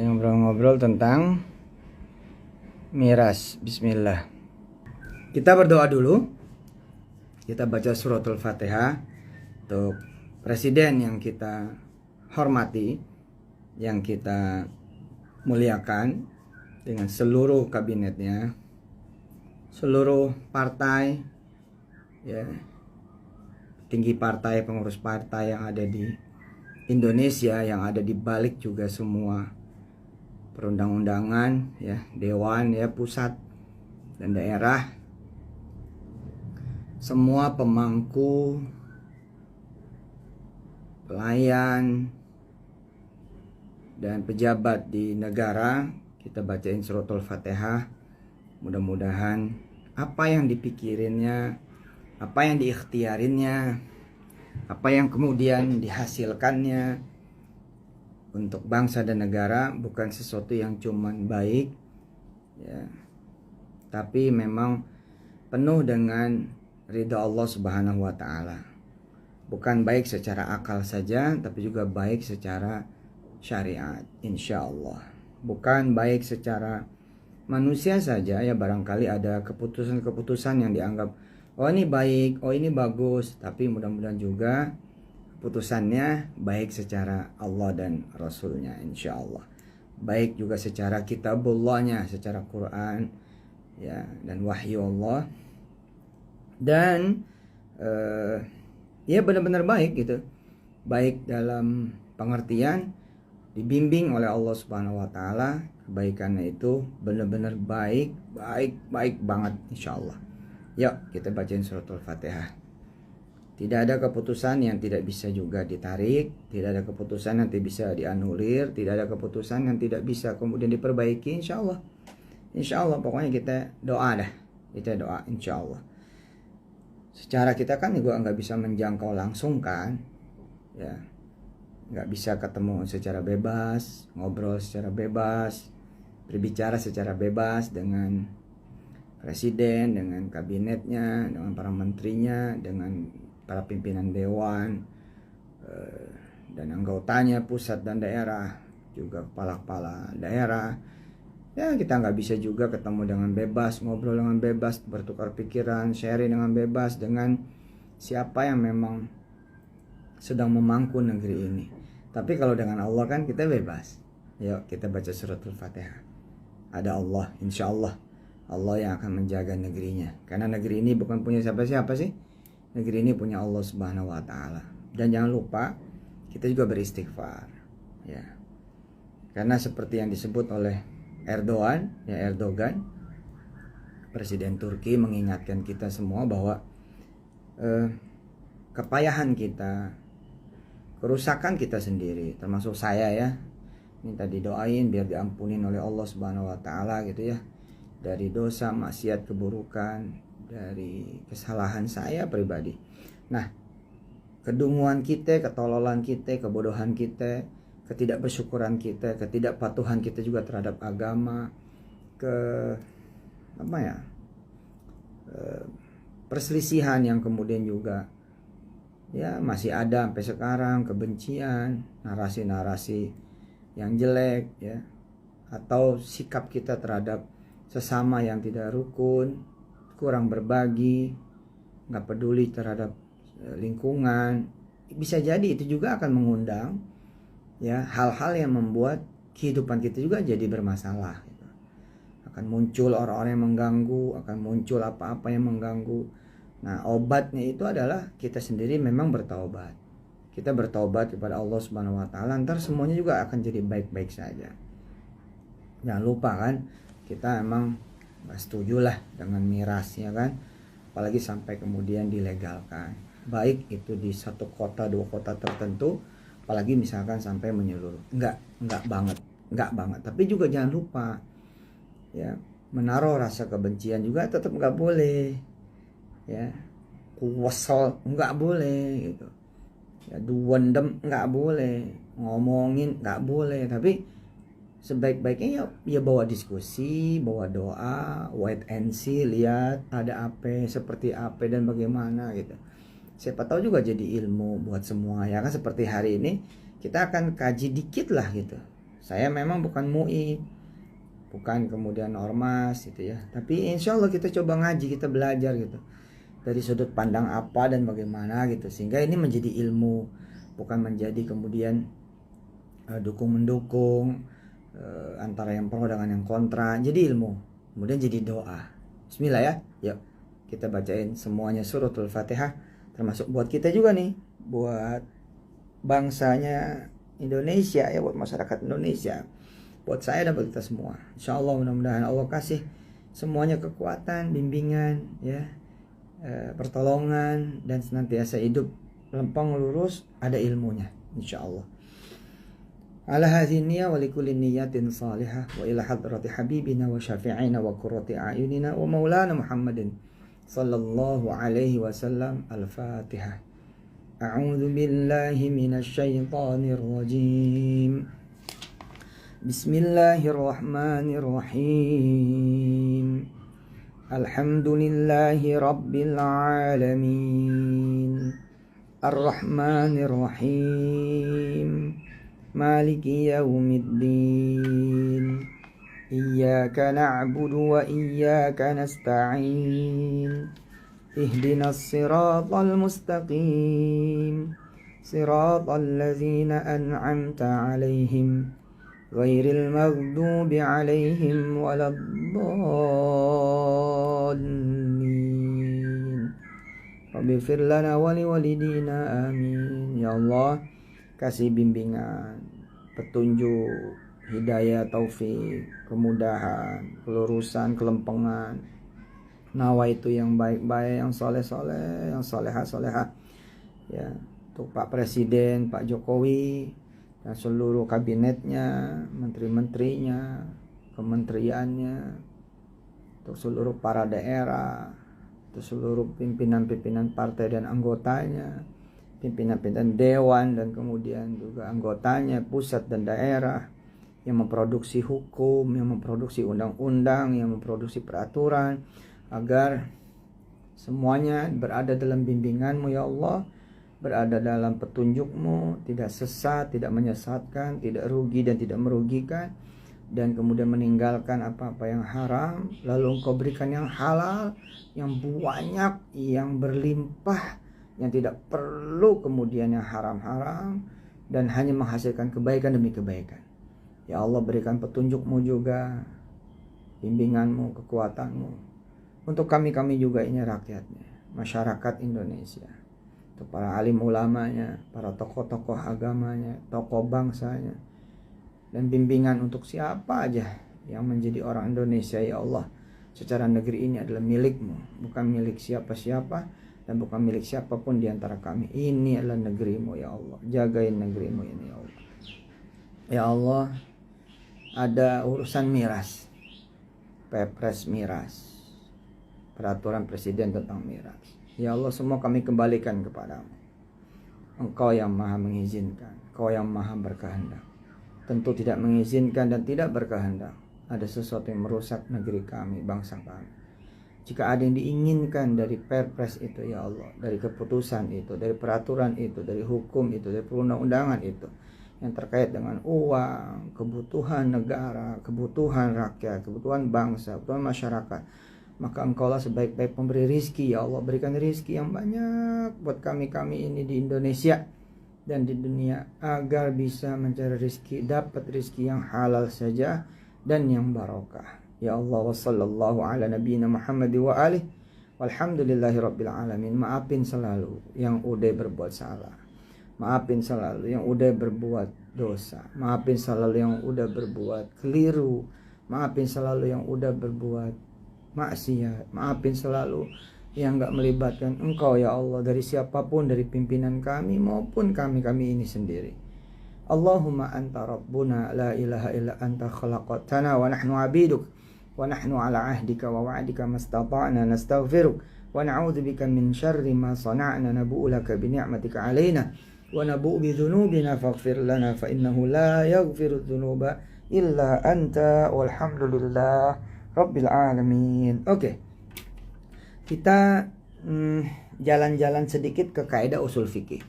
ngobrol-ngobrol tentang miras. Bismillah. Kita berdoa dulu. Kita baca suratul Fatihah untuk presiden yang kita hormati, yang kita muliakan, dengan seluruh kabinetnya, seluruh partai, ya, tinggi partai, pengurus partai yang ada di Indonesia, yang ada di balik juga semua perundang-undangan, ya, dewan, ya, pusat dan daerah, semua pemangku, pelayan dan pejabat di negara. Kita bacain suratul Fatihah. Mudah-mudahan apa yang dipikirinnya, apa yang diikhtiarinnya, apa yang kemudian dihasilkannya untuk bangsa dan negara bukan sesuatu yang cuman baik, ya, tapi memang penuh dengan ridha Allah Subhanahu wa Ta'ala. Bukan baik secara akal saja, tapi juga baik secara syariat, insya Allah. Bukan baik secara manusia saja, ya, barangkali ada keputusan-keputusan yang dianggap oh ini baik, oh ini bagus, tapi mudah-mudahan juga keputusannya baik secara Allah dan Rasulnya, insya Allah. Baik juga secara kitabullahnya, secara Quran, ya, dan wahyu Allah. Dan ya benar-benar baik gitu. Baik dalam pengertian dibimbing oleh Allah Subhanahu wa Ta'ala, kebaikannya itu benar-benar baik banget, insya Allah. Yuk kita bacain suratul Fatihah. Tidak ada keputusan yang tidak bisa juga ditarik, tidak ada keputusan yang tidak bisa dianulir, tidak ada keputusan yang tidak bisa kemudian diperbaiki, insya Allah. Insya Allah, pokoknya kita doa dah, kita doa insya Allah. Secara kita kan juga nggak bisa menjangkau langsung kan, ya, nggak bisa ketemu secara bebas, ngobrol secara bebas, berbicara secara bebas dengan presiden, dengan kabinetnya, dengan para menterinya, dengan para pimpinan dewan dan anggotanya pusat dan daerah, juga kepala-kepala daerah. Ya, kita nggak bisa juga ketemu dengan bebas, ngobrol dengan bebas, bertukar pikiran, sharing dengan bebas dengan siapa yang memang sedang memangku negeri ini. Tapi kalau dengan Allah kan kita bebas. Yuk kita baca suratul Fatihah. Ada Allah, insya Allah, Allah yang akan menjaga negerinya. Karena negeri ini bukan punya siapa-siapa sih. Negeri ini punya Allah Subhanahu wa Ta'ala. Dan jangan lupa kita juga beristighfar, ya. Karena seperti yang disebut oleh Erdogan, presiden Turki, mengingatkan kita semua bahwa kepayahan kita, kerusakan kita sendiri, termasuk saya, ya, minta didoain biar diampunin oleh Allah Subhanahu wa Ta'ala gitu, ya, dari dosa, maksiat, keburukan, dari kesalahan saya pribadi. Nah, kedunguan kita, ketololan kita, kebodohan kita, ketidakbersyukuran kita, ketidakpatuhan kita juga terhadap agama, perselisihan yang kemudian juga, ya, masih ada sampai sekarang, kebencian, narasi-narasi yang jelek, ya, atau sikap kita terhadap sesama yang tidak rukun, kurang berbagi, nggak peduli terhadap lingkungan. Bisa jadi itu juga akan mengundang, ya, hal-hal yang membuat kehidupan kita juga jadi bermasalah gitu. Akan muncul orang-orang yang mengganggu, akan muncul apa-apa yang mengganggu. Nah, obatnya itu adalah kita sendiri memang bertaubat. Kita bertaubat kepada Allah Subhanahu wa Ta'ala, ntar semuanya juga akan jadi baik-baik saja. Jangan lupa kan, kita emang gak setuju lah dengan miras, ya kan, apalagi sampai kemudian dilegalkan, baik itu di satu kota, dua kota tertentu, apalagi misalkan sampai menyeluruh. Enggak banget. Tapi juga jangan lupa, ya, menaruh rasa kebencian juga tetap enggak boleh, ya, kuwesel enggak boleh gitu, ya, duwendem enggak boleh, ngomongin enggak boleh. Tapi sebaik-baiknya ya bawa diskusi, bawa doa, wait and see, lihat ada apa, seperti apa dan bagaimana gitu. Siapa tahu juga jadi ilmu buat semua, ya kan. Seperti hari ini kita akan kaji dikit lah gitu Saya memang bukan MUI, bukan kemudian ormas gitu ya, tapi insya Allah kita coba ngaji, kita belajar gitu dari sudut pandang apa dan bagaimana gitu, sehingga ini menjadi ilmu, bukan menjadi kemudian dukung mendukung antara yang pro dengan yang kontra. Jadi ilmu, kemudian jadi doa. Bismillah ya, yuk kita bacain semuanya suratul Fatihah, termasuk buat kita juga nih, buat bangsanya Indonesia ya, buat masyarakat Indonesia, buat saya dan buat kita semua. Insya Allah mudah-mudahan Allah kasih semuanya kekuatan, bimbingan ya, pertolongan, dan senantiasa hidup lempeng lurus, ada ilmunya insya Allah. Ala hadhihi niyya wa likulli niyyatin salihah wa ila hadrati habibina wa syafi'ina wa qurrati a'yunina wa maulana Muhammadin sallallahu alaihi wasallam. Al-Fatihah. A'udzu billahi minasy syaithanir rajim. Bismillahirrahmanirrahim. Alhamdulillahi rabbil alamin. Ar-Rahmanir Rahim. Maliki yaumiddin. Iyyaka na'budu wa iyyaka nasta'in. Ihdinas siratal mustaqim. Siratal ladzina an'amta 'alaihim ghairil maghdubi 'alaihim waladdallin. Rabbighfir lana wa liwalidina amin. Ya Allah, kasih bimbingan, petunjuk, hidayah, taufik, kemudahan, kelurusan, kelempengan, nawaitu yang baik-baik, yang soleh-soleh, yang soleha-soleha ya, untuk Pak Presiden, Pak Jokowi dan seluruh kabinetnya, menteri-menterinya, kementeriannya, untuk seluruh para daerah, untuk seluruh pimpinan-pimpinan partai dan anggotanya, pimpinan-pimpinan dewan dan kemudian juga anggotanya pusat dan daerah yang memproduksi hukum, yang memproduksi undang-undang, yang memproduksi peraturan, agar semuanya berada dalam bimbingan-Mu ya Allah, berada dalam petunjuk-Mu, tidak sesat, tidak menyesatkan, tidak rugi dan tidak merugikan, dan kemudian meninggalkan apa-apa yang haram, lalu Engkau berikan yang halal, yang banyak, yang berlimpah, yang tidak perlu kemudian yang haram-haram, dan hanya menghasilkan kebaikan demi kebaikan. Ya Allah, berikan petunjuk-Mu juga, bimbingan-Mu, kekuatan-Mu untuk kami juga ini rakyatnya, masyarakat Indonesia, untuk para alim ulamanya, para tokoh-tokoh agamanya, tokoh bangsanya, dan bimbingan untuk siapa aja yang menjadi orang Indonesia ya Allah. Secara negeri ini adalah milik-Mu, bukan milik siapa-siapa dan bukan milik siapapun di antara kami. Ini adalah negeri-Mu ya Allah. Jagain negeri-Mu ini ya Allah. Ya Allah, ada urusan miras, Perpres miras, peraturan presiden tentang miras. Ya Allah, semua kami kembalikan kepadamu. Engkau yang maha mengizinkan, Engkau yang maha berkehendak. Tentu tidak mengizinkan dan tidak berkehendak ada sesuatu yang merusak negeri kami, bangsa kami. Jika ada yang diinginkan dari perpres itu ya Allah, dari keputusan itu, dari peraturan itu, dari hukum itu, dari perundang-undangan itu, yang terkait dengan uang, kebutuhan negara, kebutuhan rakyat, kebutuhan bangsa, kebutuhan masyarakat, maka Engkaulah sebaik-baik pemberi rizki ya Allah. Berikan rizki yang banyak buat kami ini di Indonesia dan di dunia, agar bisa mencari rizki, dapat rizki yang halal saja dan yang barokah. Ya Allah, wa sallallahu ala nabiyina Muhammad wa alihi walhamdulillahi rabbil alamin. Maafin selalu yang udah berbuat salah, maafin selalu yang udah berbuat dosa, maafin selalu yang udah berbuat keliru, maafin selalu yang udah berbuat maksiat, maafin selalu yang gak melibatkan Engkau ya Allah, dari siapapun, dari pimpinan kami maupun kami ini sendiri. Allahumma anta rabbuna la ilaha illa anta khalaqtana wa nahnu abiduk wa nahnu ala ahdika wa wa'dika mastata'na nastaghfiruk wa na'udzu bika min syarri ma sana'na nabu'u laka bi ni'matika 'alaina wa nabu'u bi dhunubina faghfir lana fa innahu la yaghfiru dzunuba illa anta walhamdulillah rabbil alamin. Oke. Kita jalan-jalan sedikit ke kaidah usul fikih.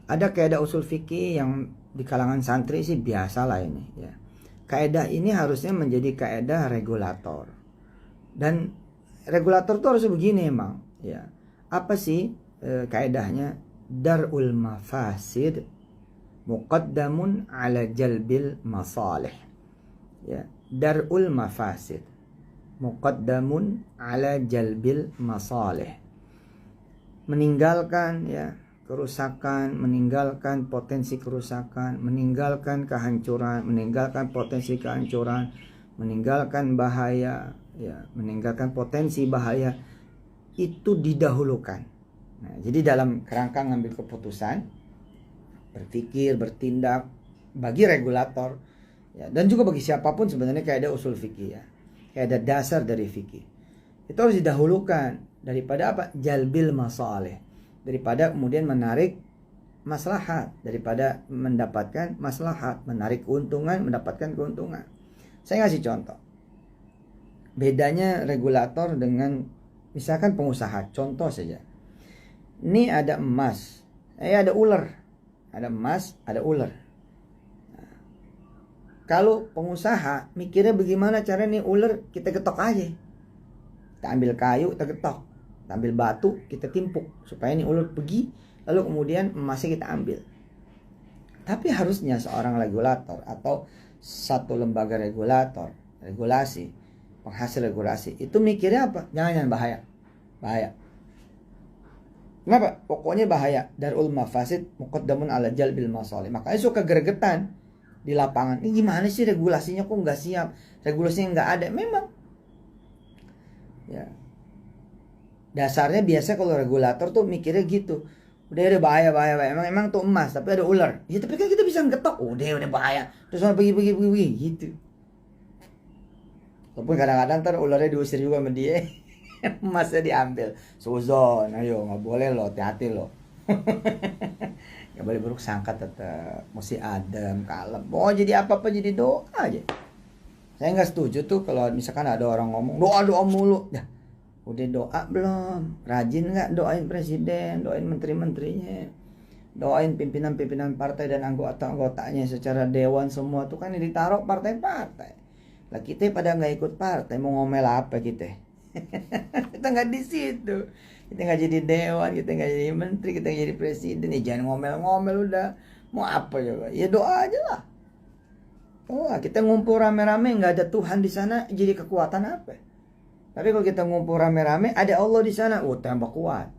Ada kaidah usul fikih yang di kalangan santri sih biasa lah ini ya. Kaedah ini harusnya menjadi kaedah regulator. Dan regulator tuh harusnya begini emang ya. Apa sih kaedahnya? Dar'ul mafasid muqaddamun ala jalbil masalih. Ya, dar'ul mafasid muqaddamun ala jalbil masalih. Meninggalkan ya kerusakan, meninggalkan potensi kerusakan, meninggalkan kehancuran, meninggalkan potensi kehancuran, meninggalkan bahaya, ya, meninggalkan potensi bahaya itu didahulukan. Nah, jadi dalam kerangka ngambil keputusan, berpikir, bertindak bagi regulator, ya, dan juga bagi siapapun sebenarnya kayak ada usul fikih ya, kayak ada dasar dari fikih. Itu harus didahulukan daripada apa? Jalbil masalih. Daripada kemudian menarik maslahat, daripada mendapatkan maslahat, menarik keuntungan, mendapatkan keuntungan. Saya ngasih contoh. Bedanya regulator dengan misalkan pengusaha. Contoh saja. Ini ada emas, ada ular. Ada emas, ada ular. Nah, kalau pengusaha mikirnya bagaimana cara nih ular kita getok aja. Kita ambil kayu, kita getok. Kita ambil batu, kita timpuk supaya ini ular pergi, lalu kemudian emasnya kita ambil. Tapi harusnya seorang regulator atau satu lembaga regulator, regulasi, penghasil regulasi itu mikirnya apa? Jangan bahaya. Bahaya. Kenapa? Pokoknya bahaya. Darul mafasid muqaddamun ala jalbil masalih. Makanya suka gregetan di lapangan. Ini gimana sih regulasinya kok nggak siap? Regulasinya nggak ada. Memang. Ya. Dasarnya biasa kalau regulator tuh mikirnya gitu. Udah bahaya. Emang tuh emas tapi ada ular. Ya tapi kan kita bisa ngetok. Udah bahaya. Terus pergi gitu. Walaupun kadang-kadang ntar ularnya diusir juga sama dia. Emasnya diambil. Suzon, ayo nggak boleh lo, hati-hati lo. Nggak boleh buruk sangka tetap. Mesti adem, kalem. Oh jadi apa-apa jadi doa aja. Saya nggak setuju tuh kalau misalkan ada orang ngomong doa mulu. Ya, udah doa belum? Rajin nggak doain presiden, doain menteri-menterinya, doain pimpinan-pimpinan partai dan anggota-anggotanya secara dewan semua tuh kan ditaruh partai-partai. Lah kita pada nggak ikut partai mau ngomel apa kita? Kita nggak di situ, kita nggak jadi dewan, kita nggak jadi menteri, kita nggak jadi presiden. Ya jangan ngomel-ngomel udah. Mau apa coba? Ya doa aja lah. Oh, kita ngumpul rame-rame nggak ada Tuhan di sana, jadi kekuatan apa? Tapi kalau kita ngumpul rame-rame ada Allah di sana, tambah kuat.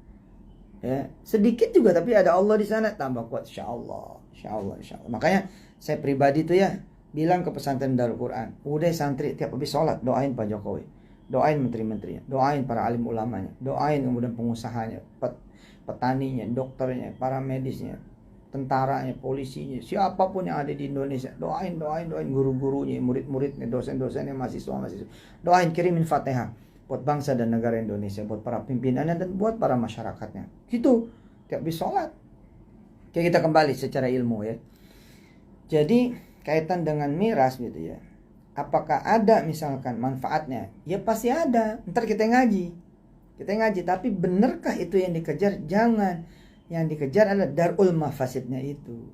Ya, sedikit juga tapi ada Allah di sana tambah kuat, insya Allah. Makanya saya pribadi tuh ya bilang ke pesantren Darul Quran, udah santri tiap habis sholat doain Pak Jokowi, doain menteri-menterinya, doain para alim ulamanya, doain kemudian pengusahanya, petaninya, dokternya, para medisnya, tentaranya, polisinya, siapapun yang ada di Indonesia, doain guru-gurunya, murid-muridnya, dosen-dosennya, mahasiswa, doain, kirimin Fatihah buat bangsa dan negara Indonesia, buat para pimpinannya dan buat para masyarakatnya. Gitu tiap habis sholat. Oke, kita kembali secara ilmu ya. Jadi kaitan dengan miras gitu ya. Apakah ada misalkan manfaatnya? Ya pasti ada. Ntar kita ngaji. Tapi benarkah itu yang dikejar? Jangan. Yang dikejar adalah darul mafasidnya itu.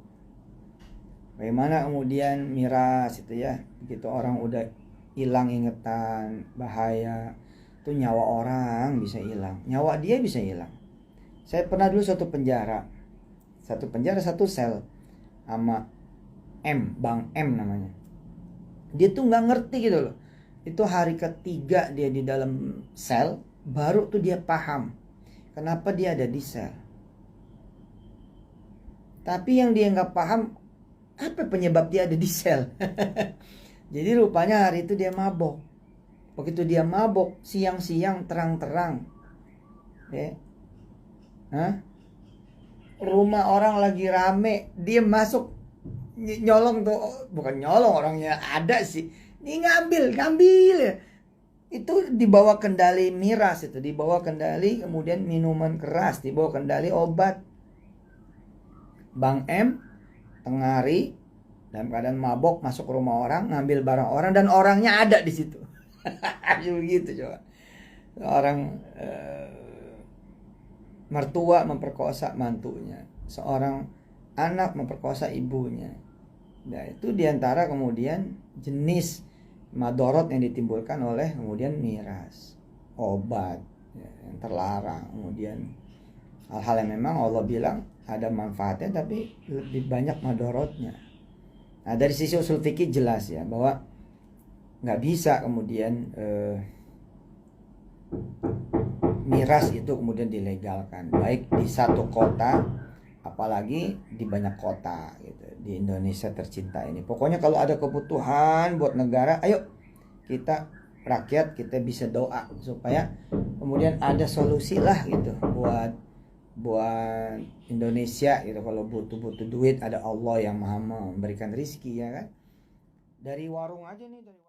Bagaimana kemudian miras itu ya. Begitu orang udah hilang ingatan, bahaya. Itu nyawa orang bisa hilang. Nyawa dia bisa hilang. Saya pernah dulu satu penjara, satu sel sama Bang M namanya. Dia tuh nggak ngerti gitu loh. Itu hari ketiga dia di dalam sel, baru tuh dia paham kenapa dia ada di sel. Tapi yang dia nggak paham apa penyebab dia ada di sel. Jadi rupanya hari itu dia mabok. Begitu dia mabok, siang-siang terang-terang, ya, rumah orang lagi rame, dia masuk nyolong tuh, bukan nyolong orangnya ada sih, dia ngambil ya. Itu dibawa kendali miras, itu dibawa kendali kemudian minuman keras, dibawa kendali obat. Bang M tengah hari dalam keadaan mabok masuk ke rumah orang, ngambil barang orang dan orangnya ada di situ. Begitu coba. Orang mertua memperkosa mantunya, seorang anak memperkosa ibunya, Nah, itu diantara kemudian jenis madorot yang ditimbulkan oleh kemudian miras, obat ya, yang terlarang, kemudian hal-hal yang memang Allah bilang ada manfaatnya tapi lebih banyak madorotnya. Nah, dari sisi usul fikih jelas ya bahwa nggak bisa kemudian miras itu kemudian dilegalkan baik di satu kota apalagi di banyak kota gitu di Indonesia tercinta ini. Pokoknya kalau ada kebutuhan buat negara, ayo kita rakyat kita bisa doa supaya kemudian ada solusi lah gitu buat Indonesia gitu. Kalau butuh duit ada Allah yang maha memberikan rizki ya kan. Dari warung aja nih, dari